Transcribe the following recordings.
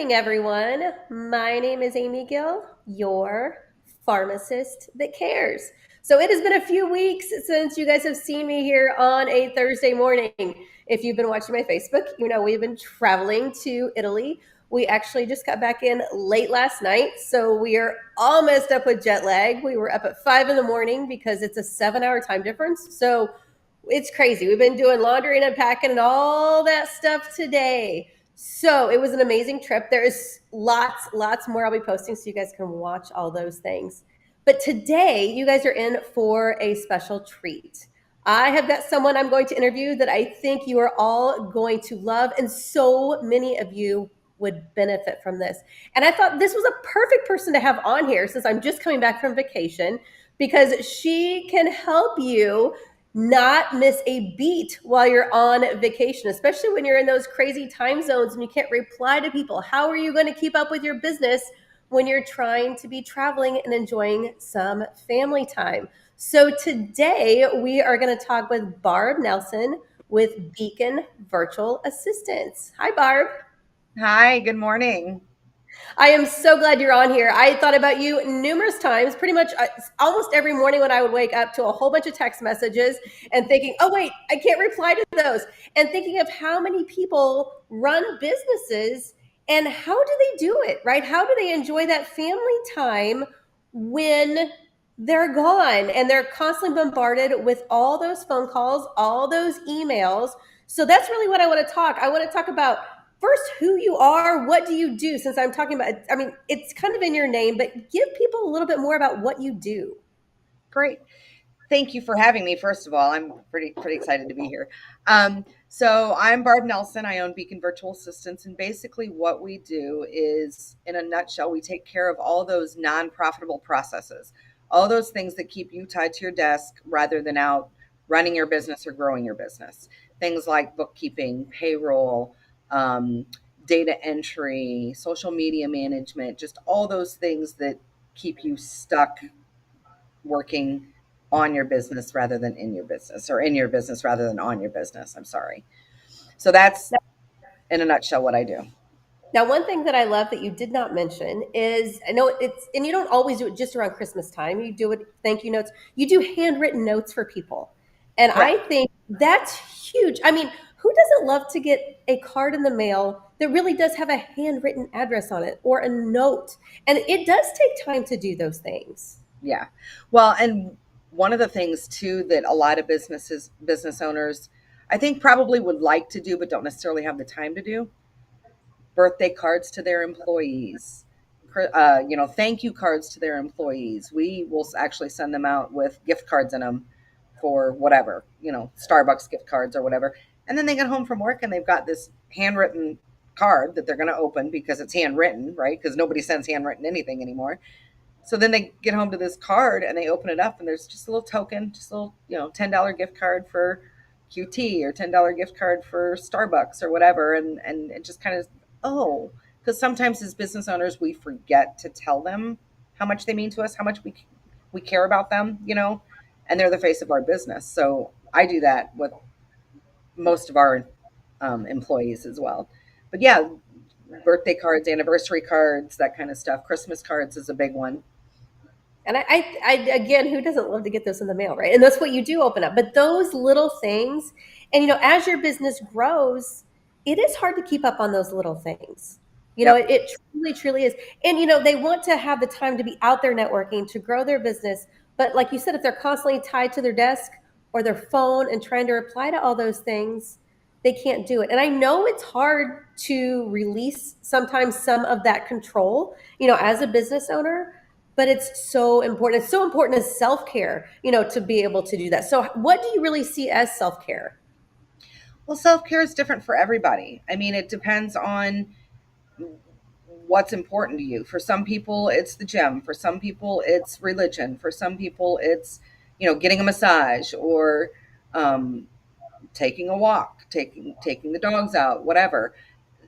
morning, everyone. My name is Amy Gill, your pharmacist that cares. So, it has been a few weeks since you guys have seen me here on a Thursday morning. If you've been watching my Facebook, you know we've been traveling to Italy. We actually just got back in late last night, so we are all messed up with jet lag. We were up at 5 in the morning because it's a 7 hour time difference. So, it's crazy. We've been doing laundry and unpacking and all that stuff today. So it was an amazing trip. There is lots more I'll be posting so you guys can watch all those things. But today, you guys are in for a special treat. I have got someone I'm going to interview that I think you are all going to love, and so many of you would benefit from this. And I thought this was a perfect person to have on here since I'm just coming back from vacation because she can help you not miss a beat while you're on vacation, especially when you're in those crazy time zones and you can't reply to people. How are you going to keep up with your business when you're trying to be traveling and enjoying some family time? So today we are going to talk with Barb Nelson with Beacon Virtual Assistants. Hi, Barb. Hi, good morning. I am so glad you're on here. I thought about you numerous times, pretty much almost every morning when I would wake up to a whole bunch of text messages and thinking, oh, wait, I can't reply to those. And thinking of how many people run businesses and how do they do it, right? How do they enjoy that family time when they're gone and they're constantly bombarded with all those phone calls, all those emails? So that's really what I want to talk. I want to talk about first who you are, what do you do, since I'm talking about, I mean, it's kind of in your name, but give people a little bit more about what you do. Great. Thank you for having me. First of all, I'm pretty excited to be here. So I'm Barb Nelson. I own Beacon Virtual Assistants, and basically what we do is, in a nutshell, we take care of all those non-profitable processes, all those things that keep you tied to your desk rather than out running your business or growing your business. Things like bookkeeping, payroll, um, data entry, social media management, just all those things that keep you stuck working on your business rather than in your business, or in your business rather than on your business. I'm sorry. So that's in a nutshell what I do. Now, one thing that I love that you did not mention is I know it's, and you don't always do it just around Christmas time. You do it, thank you notes. You do handwritten notes for people. And I Correct. think that's huge. I mean, who doesn't love to get a card in the mail that really does have a handwritten address on it or a note? And it does take time to do those things. Yeah. Well, and one of the things too that a lot of business owners, I think, probably would like to do but don't necessarily have the time to do, birthday cards to their employees, thank you cards to their employees. We will actually send them out with gift cards in them for whatever, Starbucks gift cards or whatever. And then they get home from work and they've got this handwritten card that they're going to open because it's handwritten, right? Because nobody sends handwritten anything anymore. So then they get home to this card and they open it up and there's just a little token, just a little, $10 gift card for QT or $10 gift card for Starbucks or whatever. And it just kind of, oh, because sometimes as business owners, we forget to tell them how much they mean to us, how much we care about them, and they're the face of our business. So I do that with most of our employees as well. But yeah, birthday cards, anniversary cards, that kind of stuff. Christmas cards is a big one. And again, who doesn't love to get those in the mail, right? And that's what you do open up. But those little things, and as your business grows, it is hard to keep up on those little things. Yep. It truly is. And they want to have the time to be out there networking, to grow their business. But like you said, if they're constantly tied to their desk or their phone and trying to reply to all those things, they can't do it. And I know it's hard to release sometimes some of that control, as a business owner, but it's so important. It's so important as self-care, to be able to do that. So what do you really see as self-care? Well, self care is different for everybody. I mean, it depends on what's important to you. For some people, it's the gym. For some people, it's religion. For some people, it's, getting a massage or um, taking a walk, taking the dogs out, whatever.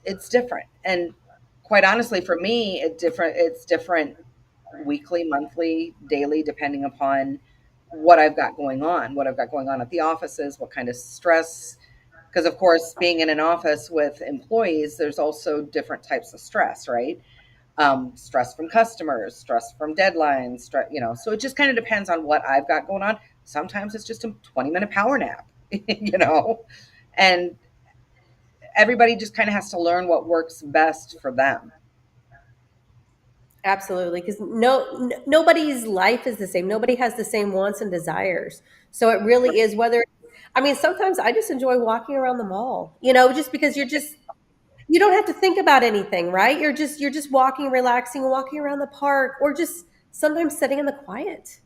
It's different. And quite honestly, for me, it's different weekly, monthly, daily, depending upon what I've got going on at the offices, what kind of stress Because, of course, being in an office with employees, there's also different types of stress, right? Stress from customers, stress from deadlines, so it just kind of depends on what I've got going on. Sometimes it's just a 20-minute power nap, and everybody just kind of has to learn what works best for them. Absolutely, because nobody's life is the same. Nobody has the same wants and desires. So it really is whether. I mean, sometimes I just enjoy walking around the mall. Just because you don't have to think about anything, right? You're just walking, relaxing, walking around the park, or just sometimes sitting in the quiet.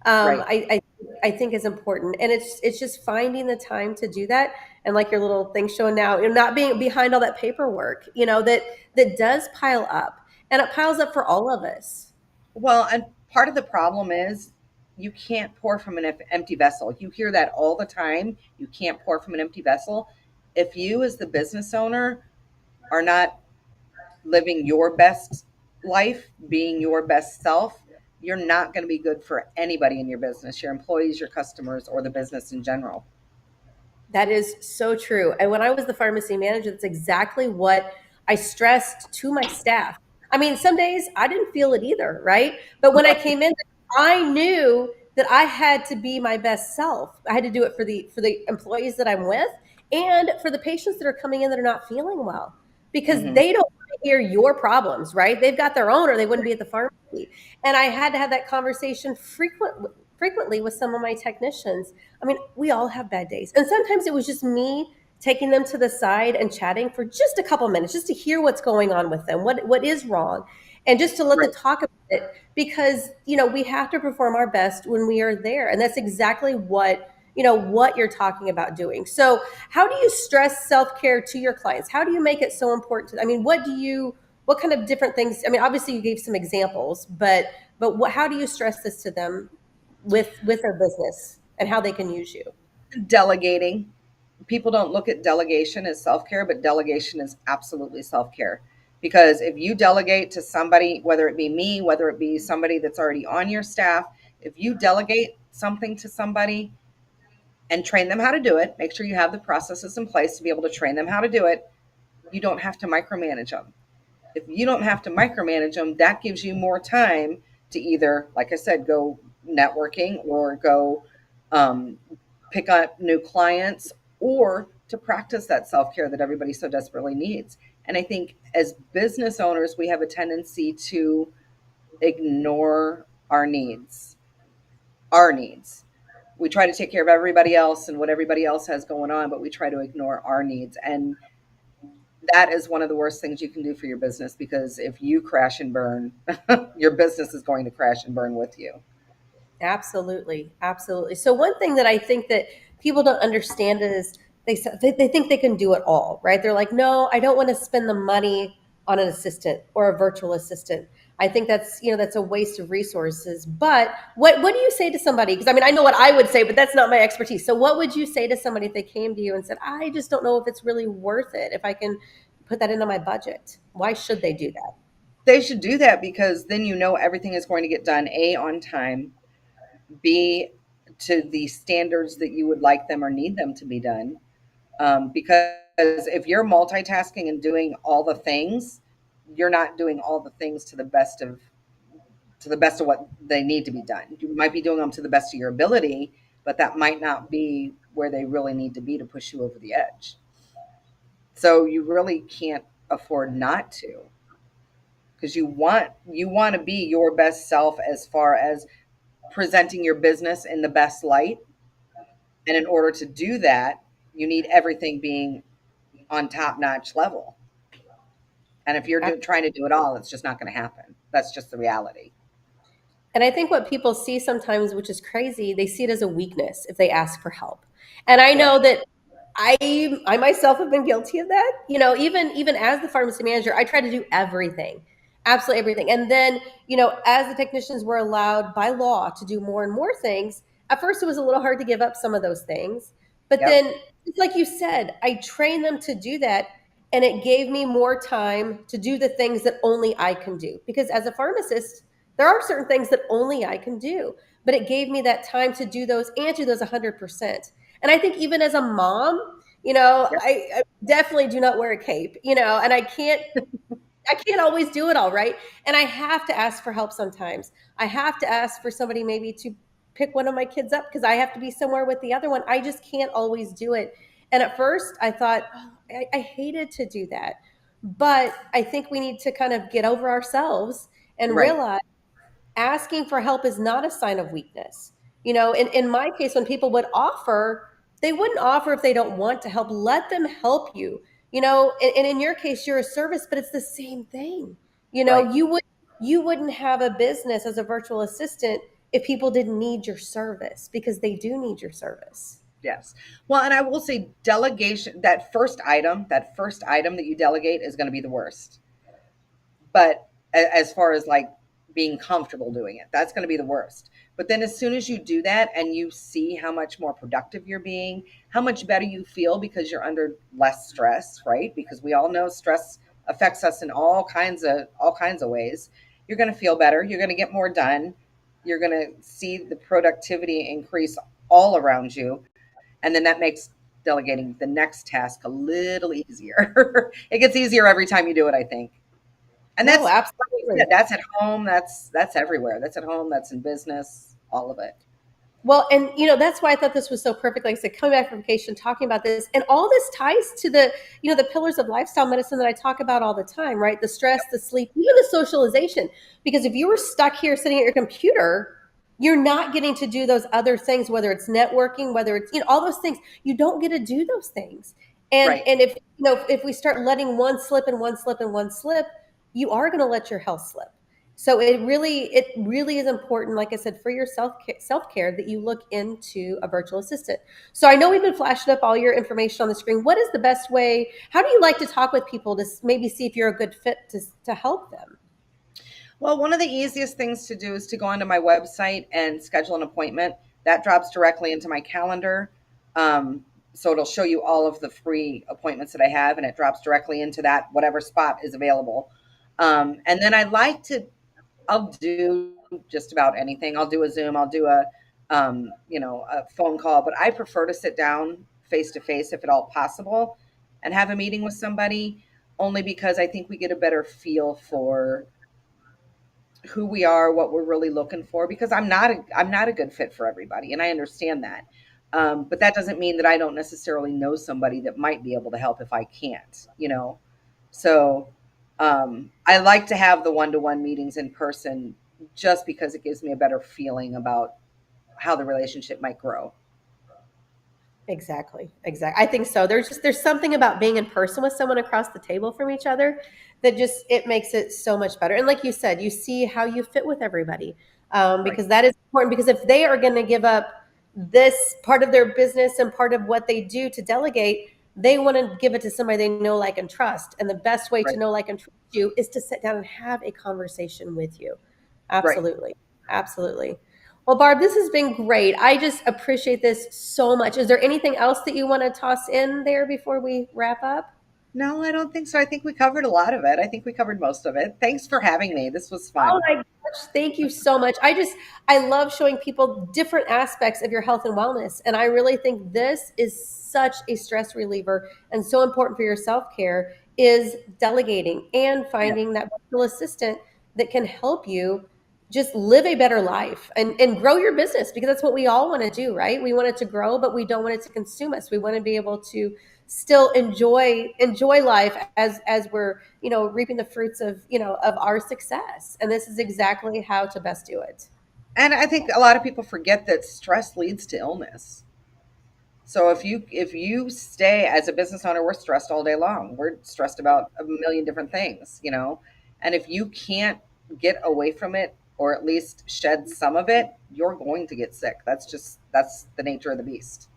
um, Right. I, I I think is important, and it's just finding the time to do that. And like your little thing showing now, not being behind all that paperwork, that does pile up, and it piles up for all of us. Well, and part of the problem is you can't pour from an empty vessel. You hear that all the time. You can't pour from an empty vessel. If you, as the business owner, are not living your best life, being your best self, you're not going to be good for anybody in your business, your employees, your customers, or the business in general. That is so true. And when I was the pharmacy manager, that's exactly what I stressed to my staff. I mean, some days I didn't feel it either, right? But when I came in, I knew that I had to be my best self. I had to do it for the employees that I'm with and for the patients that are coming in that are not feeling well, because Hmm. they don't want to hear your problems, right? They've got their own or they wouldn't be at the pharmacy. And I had to have that conversation frequently with some of my technicians. I mean, we all have bad days. And sometimes it was just me taking them to the side and chatting for just a couple minutes, just to hear what's going on with them, what is wrong, and just to let them Right. talk about it. Because, we have to perform our best when we are there. And that's exactly what you're talking about doing. So how do you stress self-care to your clients? How do you make it so important I mean, what kind of different things? I mean, obviously you gave some examples, but how do you stress this to them with their business and how they can use you? Delegating. People don't look at delegation as self care, but delegation is absolutely self care. Because if you delegate to somebody, whether it be me, whether it be somebody that's already on your staff, if you delegate something to somebody and train them how to do it, make sure you have the processes in place to be able to train them how to do it, you don't have to micromanage them. If you don't have to micromanage them, that gives you more time to either, like I said, go networking or go um, pick up new clients or to practice that self care that everybody so desperately needs. And I think as business owners, we have a tendency to ignore our needs. Our needs. We try to take care of everybody else and what everybody else has going on, but we try to ignore our needs. And that is one of the worst things you can do for your business, because if you crash and burn, your business is going to crash and burn with you. Absolutely, absolutely. So one thing that I think that people don't understand is they think they can do it all, right? They're like, no, I don't want to spend the money on an assistant or a virtual assistant. I think that's a waste of resources. But what do you say to somebody? Because I mean, I know what I would say, but that's not my expertise. So what would you say to somebody if they came to you and said, I just don't know if it's really worth it, if I can put that into my budget? Why should they do that? They should do that because then you know everything is going to get done A, on time, B, to the standards that you would like them or need them to be done. Because if you're multitasking and doing all the things, you're not doing all the things to the best of what they need to be done. You might be doing them to the best of your ability, but that might not be where they really need to be to push you over the edge. So you really can't afford not to, because you want to be your best self as far as presenting your business in the best light. And in order to do that, you need everything being on top notch level. And if you're trying to do it all, it's just not going to happen. That's just the reality. And I think what people see sometimes, which is crazy, they see it as a weakness if they ask for help. And I Right. know that I myself have been guilty of that. Even as the pharmacy manager, I try to do everything, absolutely everything. And then, as the technicians were allowed by law to do more and more things, at first it was a little hard to give up some of those things. But Yep. then, just like you said, I trained them to do that. And it gave me more time to do the things that only I can do. Because as a pharmacist, there are certain things that only I can do, but it gave me that time to do those and do those 100%. And I think even as a mom, Yep. I definitely do not wear a cape, and I can't always do it all, right? And I have to ask for help sometimes. I have to ask for somebody maybe to pick one of my kids up because I have to be somewhere with the other one. I just can't always do it. And at first I thought, oh, I hated to do that. But I think we need to kind of get over ourselves and Right. realize asking for help is not a sign of weakness. In my case, when people would offer, they wouldn't offer if they don't want to help. Let them help you. And in your case, you're a service, but it's the same thing. Right. You wouldn't have a business as a virtual assistant if people didn't need your service because they do need your service. Yes. Well, and I will say delegation, that first item that you delegate is going to be the worst. But as far as like being comfortable doing it, that's going to be the worst. But then as soon as you do that and you see how much more productive you're being, how much better you feel because you're under less stress, right? Because we all know stress affects us in all kinds of ways. You're going to feel better, you're going to get more done, you're going to see the productivity increase all around you, and then that makes delegating the next task a little easier. It gets easier every time you do it, I think. And No, that's like you said, absolutely. that's at home, that's everywhere. That's at home, that's in business, all of it. Well, and that's why I thought this was so perfect. Like I said, coming back from vacation, talking about this, and all this ties to the pillars of lifestyle medicine that I talk about all the time, right? The stress, the sleep, even the socialization. Because if you were stuck here sitting at your computer, you're not getting to do those other things, whether it's networking, whether it's all those things. You don't get to do those things. And Right, and if we start letting one slip and one slip and one slip, you are going to let your health slip. So it really is important, like I said, for your self care that you look into a virtual assistant. So I know we've been flashing up all your information on the screen. What is the best way? How do you like to talk with people to maybe see if you're a good fit to help them? well, one of the easiest things to do is to go onto my website and schedule an appointment. That drops directly into my calendar. So it'll show you all of the free appointments that I have, and it drops directly into that whatever spot is available. And then I like to I'll do just about anything. I'll do a Zoom, I'll do a phone call, but I prefer to sit down face to face if at all possible and have a meeting with somebody, only because I think we get a better feel for who we are, what we're really looking for, because I'm not a good fit for everybody, and I understand that. But that doesn't mean that I don't necessarily know somebody that might be able to help if I can't. So I like to have the one-to-one meetings in person just because it gives me a better feeling about how the relationship might grow. Exactly. Exactly. I think so. There's something about being in person with someone across the table from each other that just it makes it so much better. And like you said, you see how you fit with everybody, Right, because that is important. Because if they are going to give up this part of their business and part of what they do to delegate, they want to give it to somebody they know, like, and trust. And the best way to right, know, like, and trust you is to sit down and have a conversation with you. right. Absolutely. Absolutely. Well, Barb, this has been great. I just appreciate this so much. Is there anything else that you want to toss in there before we wrap up? No, I don't think so. I think we covered a lot of it. I think we covered most of it. Thanks for having me. This was Oh fun. my gosh, thank you so much. I love showing people different aspects of your health and wellness. And I really think this is such a stress reliever and so important for your self-care is delegating and Yeah. finding that virtual assistant that can help you just live a better life and grow your business because that's what we all want to do, right? We want it to grow, but we don't want it to consume us. We want to be able to still enjoy life as we're reaping the fruits of our success, and this is exactly how to best do it. And I think a lot of people forget that stress leads to illness. So if you stay as a business owner, we're stressed all day long. We're stressed about a million different things. And if you can't get away from it or at least shed some of it, you're going to get sick. That's the nature of the beast.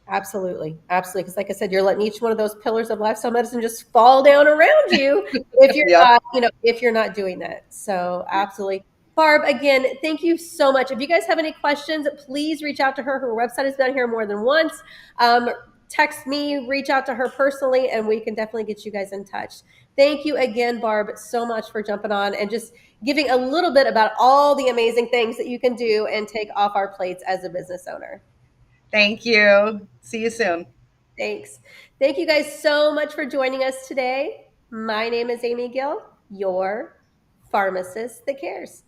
Absolutely, absolutely, because like I said, you're letting each one of those pillars of lifestyle medicine just fall down around you if you're Yep. not if you're not doing that. So absolutely. Barb, again, thank you so much. If you guys have any questions, please reach out to her. Her website has been here more than once. um, Text me, reach out to her personally, and we can definitely get you guys in touch. Thank you again, Barb, so much for jumping on and just giving a little bit about all the amazing things that you can do and take off our plates as a business owner. Thank you. See you soon. Thanks. Thank you guys so much for joining us today. My name is Amy Gill, your pharmacist that cares.